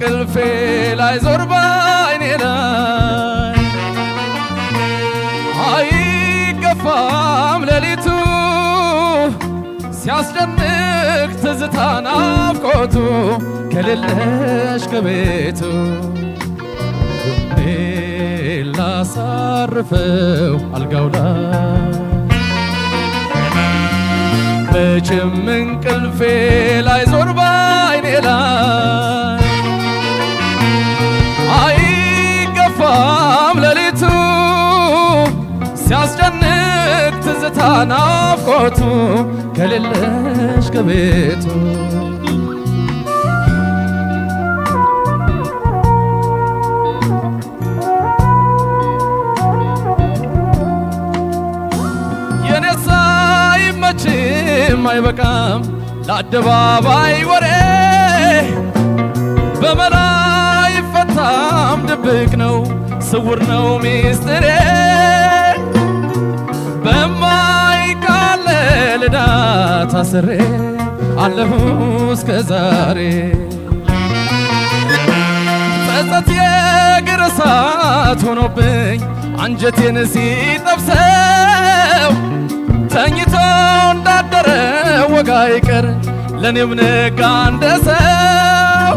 እንቅልፌ ላይ ዞር ባይኔ ላይ አይገፋም ሌሊቱ ሲያስጨንቅ ትዝታ ናፍቆቱ ከሌለሽ ከቤቱ ጎኔ ላሳርፈው አልጋው ላይ መቼም እንቅልፌ ላይ ዞር ባይኔ ላይ አይገፋም ሌሊቱ ሲያስጨንቅ ትዝታ ናፍቆቱ ከሌለሽ ከቤቱ የኔሳ አይመችም አይበቃም ለአደባባይ ወሬ በመላ አይፈታም ድብቅ ነው ስውር ነው ሚስጥሬ በማይቃለል ዕዳ ታስሬ አለሁ እስከ ዛሬ ጸጸት የእግር እሳት ሆኖብኝ አንጀቴን ሲጠብሰው ተኝቶ እንዳደረ ወጋ ይቀር ለኔም ነጋ እንደ ሰው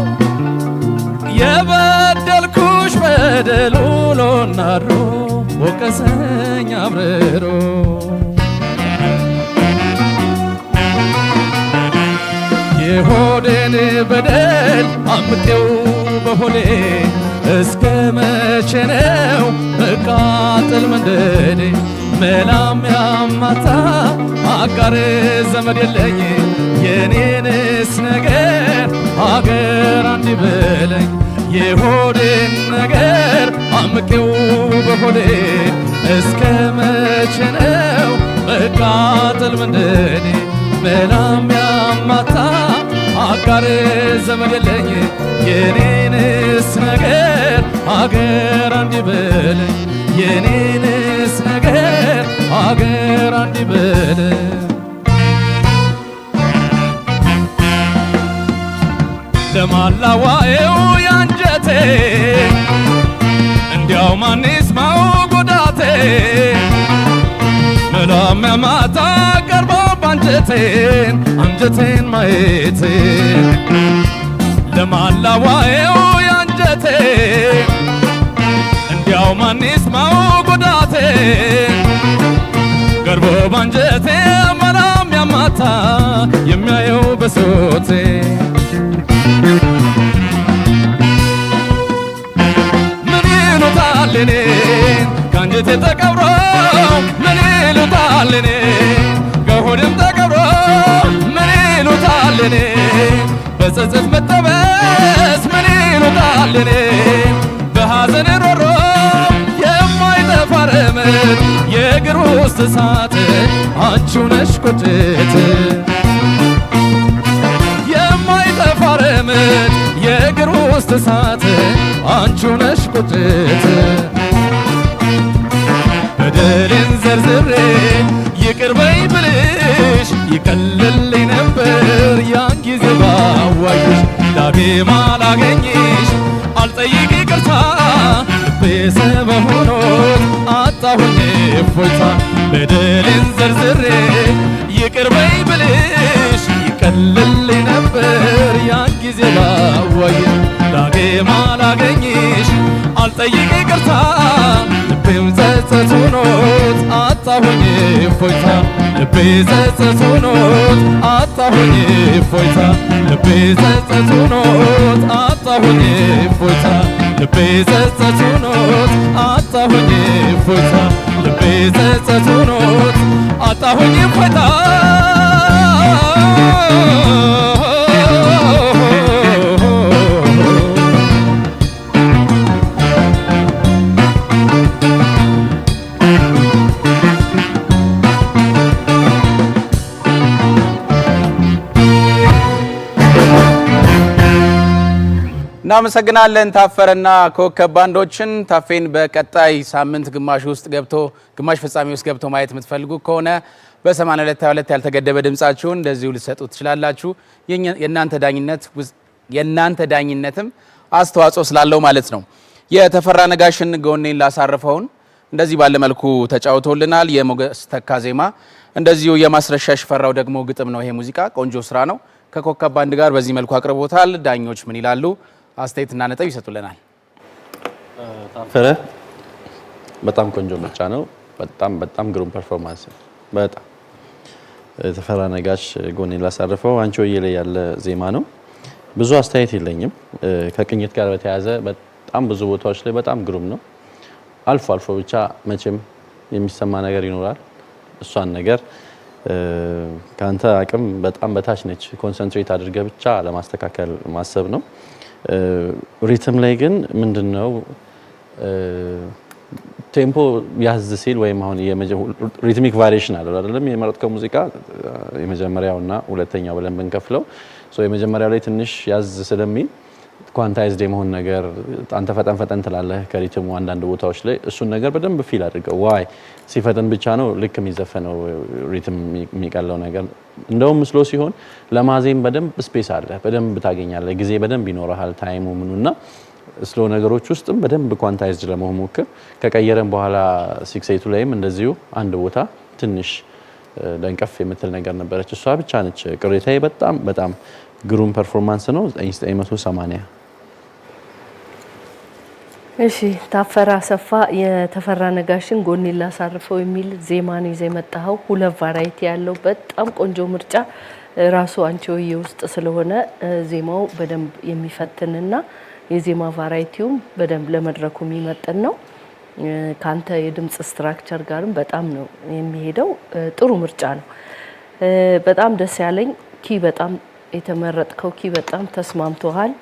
የበደልኩሽ በደል ውሎና አድሮ ወቀሰኝ አምርሮ የሆዴን በደል አምቄው በሆዴ እስከ መቼ ነው መቃጠል መንደዴ መላም ያማታ አጋር ዘመድ የለኝ የኔንስ ነገር አገር አንድ በለኝ የሆዴን ነገር አምቄው በሆዴ እስከ መቼ ነው መቃጠል መንደዴ መላም ያማታ አጋር ዘመድ የለኝ የኔንስ ነገር አገር አንድ በለኝ የኔንስ ነገር አገር አንድ በለኝ ለማላዋኤው ያንጀቴ እንዲያው ማን ይስማው ጉዳቴ መላም ያማታ ቀርቦ አንጀቴን ማየቴ ለማላዋኤው ያንጀቴ እንዲያው ማን ይስማው ጉዳቴ ቀርቦ ባንጀቴ መላም ያማታ የሚያየው በሶቴ ምን ይሉታል እኔን ከአንጀቴ ተቀብሮ ምን ይሉታል እኔን ከሆድም ተቀብሮ ምን ይሉታል እኔን በጸጸት መጠበስ ምን ይሉታል እኔን በሐዘን ሮሮ የማይጠፋ ረመድ የእግር ውስጥ እሳት አንቺው ነሽ ቁጭት የማይጠፋ ረመድ የእግር ውስጥ እሳት አንቺው ነሽ ቁጭት በደሌን ዘርዝሬ ይቅር በይ ብልሽ ይቀልልኝ ነበር ያን ጊዜ ባዋይሽ ዳግም አላገኝሽ አልጠይቅ ይቅርታ ልቤ ሰበብ ሆኖት አጣሁኝ እፎይታ በደሌን ዘርዝሬ ይቅር በይ ብልሽ ይቀልልኝ ነበር ያን ጊዜ ባዋይሽ ዳግም አላገኝሽ አልጠይቅ ይቅርታ ልቤም ጸጸት ሆኖት አጣሁኝ እፎይታ ልቤ ጸጸት ሆኖት አጣሁኝ እፎይታ ልቤ ጸጸት ሆኖት አጣሁኝ እፎይታ ልቤ ጸጸት ሆኖት አጣሁኝ እፎይታ ልቤ ጸጸት ሆኖት አጣሁኝ እፎይታ እናመሰግናለን ታፈረና ኮከብ ባንዶችን ታፌን በቀጣይ ሳምንት ግማሽ ፍጻሜ ውስጥ ገብቶ ማየት የምትፈልጉ ከሆነ በ8222 ያልተገደበ ድምጻችሁን እንደዚሁ ልትሰጡ ትችላላችሁ የእናንተ ዳኝነትም አስተዋጽኦ ስላለው ማለት ነው። የተፈራ ነጋሽን ጎኔን ላሳርፈውን እንደዚህ ባለ መልኩ ተጫውቶልናል። የሞገስ ተካ ዜማ፣ እንደዚሁ የማስረሻ ሽፈራው ደግሞ ግጥም ነው። ይሄ ሙዚቃ ቆንጆ ስራ ነው። ከኮከብ ባንድ ጋር በዚህ መልኩ አቅርቦታል። ዳኞች ምን ይላሉ? አስተያየትና ነጥብ ይሰጡልናል። ታፈረ በጣም ቆንጆ ምርጫ ነው። በጣም ግሩም ፐርፎርማንስ ነው። በጣም የተፈራ ነጋሽ ጎኔን ላሳርፈው አንቺ ሆዬ ላይ ያለ ዜማ ነው። ብዙ አስተያየት የለኝም። ከቅኝት ጋር በተያያዘ በጣም ብዙ ቦታዎች ላይ በጣም ግሩም ነው። አልፎ አልፎ ብቻ መቼም የሚሰማ ነገር ይኖራል። እሷን ነገር ካንተ አቅም በጣም በታች ነች። ኮንሰንትሬት አድርገህ ብቻ ለማስተካከል ማሰብ ነው። ሪትም ላይ ግን ምንድነው ቴምፖ ያዝ ሲል ወይም አሁን ሪትሚክ ቫሪዬሽን አለ አይደለም? የመረጥከው ሙዚቃ የመጀመሪያውና ሁለተኛው ብለን ብንከፍለው የመጀመሪያው ላይ ትንሽ ያዝ ስለሚል ኳንታይዝድ የመሆን ነገር አንተ ፈጠን ትላለህ ከሪትሙ አንዳንድ ቦታዎች ላይ እሱን ነገር በደንብ ፊል አድርገው። ዋይ ሲፈጠን ብቻ ነው ልክ የሚዘፈነው ሪትም የሚቀለው ነገር። እንደውም ስሎ ሲሆን ለማዜም በደንብ ስፔስ አለ፣ በደንብ ታገኛለህ፣ ጊዜ በደንብ ይኖርሃል፣ ታይሙ ምኑና ስሎ ነገሮች ውስጥም በደንብ ኳንታይዝድ ለመሆን ሞክር። ከቀየረን በኋላ 6/8 ላይም እንደዚሁ አንድ ቦታ ትንሽ ደንቀፍ የምትል ነገር ነበረች። እሷ ብቻ ነች ቅሬታዬ። በጣም ግሩም ፐርፎርማንስ ነው። 980። እሺ ታፈራ አሰፋ የተፈራ ነጋሽን ጎኔን ላሳርፈው የሚል ዜማ ነው ይዘህ የመጣኸው። ሁለት ቫራይቲ ያለው በጣም ቆንጆ ምርጫ ራሱ አንቺ ሆዬ ውስጥ ስለሆነ ዜማው በደንብ የሚፈትንና የዜማ ቫራይቲውም በደንብ ለመድረኩ የሚመጥን ነው። ካንተ የድምጽ ስትራክቸር ጋርም በጣም ነው የሚሄደው። ጥሩ ምርጫ ነው። በጣም ደስ ያለኝ ኪ በጣም የተመረጥከው ኪ በጣም ተስማምቶሃል።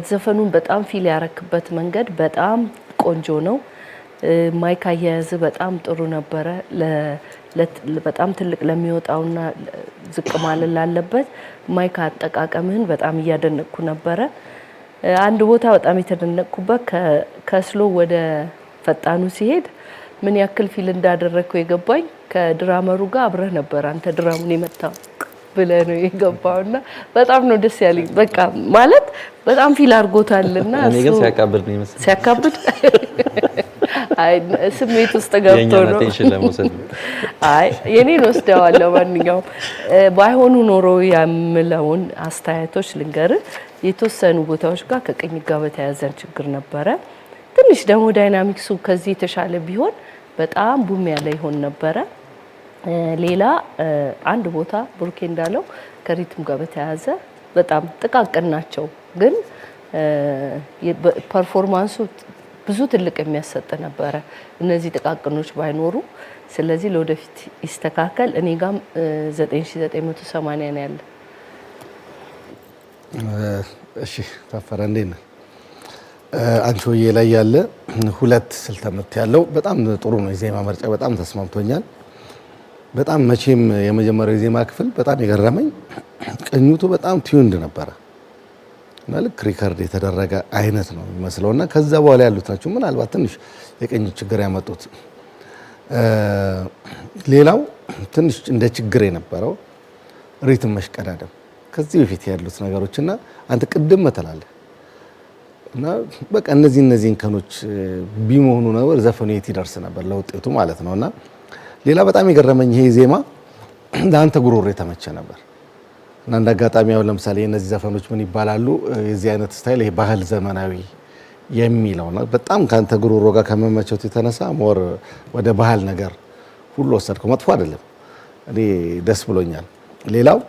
ዘፈኑን በጣም ፊል ያረክበት መንገድ በጣም ቆንጆ ነው። ማይክ አያያዝ በጣም ጥሩ ነበረ። በጣም ትልቅ ለሚወጣውና ዝቅ ማለት ላለበት ማይክ አጠቃቀምህን በጣም እያደነቅኩ ነበረ። አንድ ቦታ በጣም የተደነቅኩበት ከስሎ ወደ ፈጣኑ ሲሄድ ምን ያክል ፊል እንዳደረግከው የገባኝ ከድራመሩ ጋር አብረህ ነበር አንተ ድራሙን የመታው ብለህ ነው የገባውና በጣም ነው ደስ ያለኝ። በቃ ማለት በጣም ፊል አድርጎታልና እኔ ግን ሲያካብድ ነው ይመስል ሲያካብድ አይ ስሜት ውስጥ ገብቶ ነው አይ የኔን ወስደዋለሁ። ማንኛውም ባይሆኑ ኖሮ ያምለውን አስተያየቶች ልንገር። የተወሰኑ ቦታዎች ጋር ከቅኝት ጋር በተያያዘ ችግር ነበረ። ትንሽ ደግሞ ዳይናሚክሱ ከዚህ የተሻለ ቢሆን በጣም ቡም ያለ ይሆን ነበረ። ሌላ አንድ ቦታ ብሩኬ እንዳለው ከሪትም ጋር በተያያዘ በጣም ጥቃቅን ናቸው፣ ግን ፐርፎርማንሱ ብዙ ትልቅ የሚያሰጥ ነበረ እነዚህ ጥቃቅኖች ባይኖሩ። ስለዚህ ለወደፊት ይስተካከል። እኔ ጋም 9980 ነው ያለ። እሺ ታፈረ እንዴት ነህ? አንቺ ሆዬ ላይ ያለ ሁለት ስልተ ምት ያለው በጣም ጥሩ ነው። የዜማ ምርጫ በጣም ተስማምቶኛል። በጣም መቼም የመጀመሪያው የዜማ ክፍል በጣም የገረመኝ ቅኝቱ በጣም ቲዩንድ ነበረ እና ልክ ሪከርድ የተደረገ አይነት ነው የሚመስለውና ከዛ በኋላ ያሉት ናቸው ምናልባት ትንሽ የቅኝት ችግር ያመጡት። ሌላው ትንሽ እንደ ችግር የነበረው ሪትም መሽቀዳደም ከዚህ በፊት ያሉት ነገሮችና አንተ ቅድም መተላለህ እና በቃ እነዚህ እንከኖች ቢመሆኑ ነበር ዘፈኑ የት ይደርስ ነበር ለውጤቱ ማለት ነውና ሌላ በጣም የገረመኝ ይሄ ዜማ ለአንተ ጉሮሮ የተመቸ ነበር እና እንደ አጋጣሚ ያው ለምሳሌ እነዚህ ዘፈኖች ምን ይባላሉ የዚህ አይነት ስታይል ይሄ ባህል ዘመናዊ የሚለው ነው በጣም ካንተ ጉሮሮ ጋር ከመመቸቱ የተነሳ ሞር ወደ ባህል ነገር ሁሉ ወሰድከው። መጥፎ አይደለም፣ እኔ ደስ ብሎኛል። ሌላው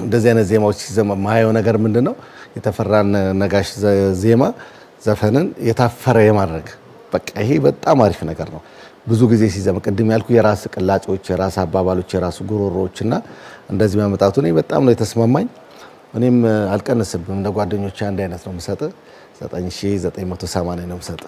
እንደዚህ አይነት ዜማዎች ሲዘማ ማየው ነገር ምንድነው የተፈራን ነጋሽ ዜማ ዘፈንን የታፈረ የማድረግ በቃ ይሄ በጣም አሪፍ ነገር ነው። ብዙ ጊዜ ሲዘማ ቅድም ያልኩ የራስ ቅላጮች፣ የራስ አባባሎች፣ የራስ ጉሮሮዎችና እንደዚህ ማመጣቱ እኔ በጣም ነው የተስማማኝ። እኔም አልቀንስብም እንደ ጓደኞቼ አንድ አይነት ነው የምሰጥ 9980 ነው የምሰጥ።